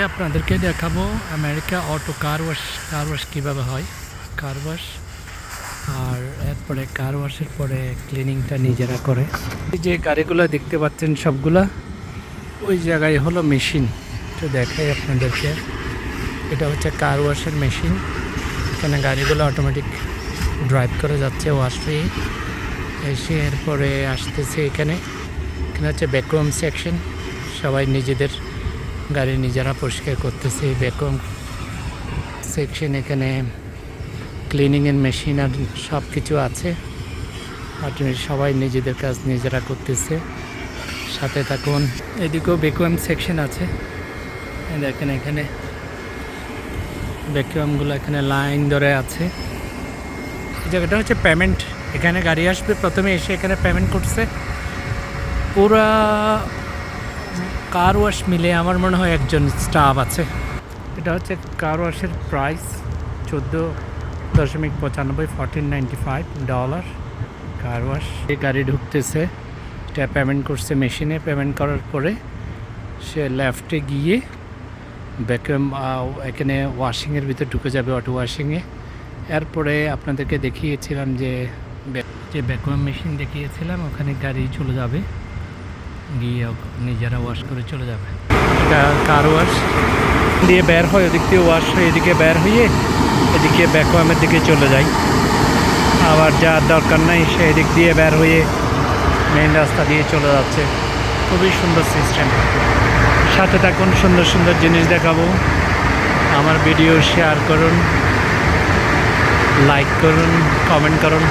আপনাদেরকে দেখাবো America auto car wash কীভাবে হয়, কার ওয়াশ। আর এরপরে কার ওয়াশের পরে ক্লিনিংটা নিজেরা করে। এই যে গাড়িগুলো দেখতে পাচ্ছেন সবগুলা ওই জায়গায় হলো মেশিন। তো দেখাই আপনাদেরকে, এটা হচ্ছে কার ওয়াশের মেশিন। এখানে গাড়িগুলো অটোমেটিক ড্রাইভ করে যাচ্ছে ওয়াশ হয়ে এসে, এরপরে আসতেছে এখানে হচ্ছে ভ্যাকুয়াম সেকশন। সবাই নিজেদের গাড়ি নিজেরা পরিষ্কার করতেছে। ভ্যাকুয়াম সেকশন, এখানে ক্লিনিংয়ের মেশিন আর সব কিছু আছে। আর সবাই নিজেদের কাজ নিজেরা করতেছে। সাথে থাকুন। এদিকেও ভ্যাকুয়াম সেকশন আছে, দেখেন এখানে ভ্যাকুয়ামগুলো এখানে লাইন ধরে আছে। এই জায়গাটা হচ্ছে পেমেন্ট। এখানে গাড়ি আসবে, প্রথমে এসে এখানে পেমেন্ট করছে। পুরা কার ওয়াশ মিলে আমার মনে হয় একজন স্টাফ আছে। এটা হচ্ছে কার ওয়াশের প্রাইস $14.95 $14.95 কার ওয়াশ। এই গাড়ি ঢুকতেছে, এটা পেমেন্ট করছে মেশিনে। পেমেন্ট করার পরে সে লেফটে গিয়ে ভ্যাকুয়াম এখানে ওয়াশিংয়ের ভিতরে ঢুকে যাবে, অটো ওয়াশিংয়ে। এরপরে আপনাদেরকে দেখিয়েছিলাম যে ভ্যাকুয়াম মেশিন দেখিয়েছিলাম, ওখানে গাড়ি চলে যাবে, গিয়ে নিজেরা ওয়াশ করে চলে যাবে। এটা কার ওয়াশ দিয়ে বের হয়, ওদিক দিয়ে ওয়াশ হয়ে এদিকে বের হয়ে এদিকে ভ্যাকুয়ামের দিকে চলে যায়। আবার যার দরকার নাই সে এদিক দিয়ে বের হয়ে মেইন রাস্তা দিয়ে চলে যাচ্ছে। খুবই সুন্দর সিস্টেম। সাথে থাকুন, সুন্দর সুন্দর জিনিস দেখাবো। আমার ভিডিও শেয়ার করুন, লাইক করুন, কমেন্ট করুন।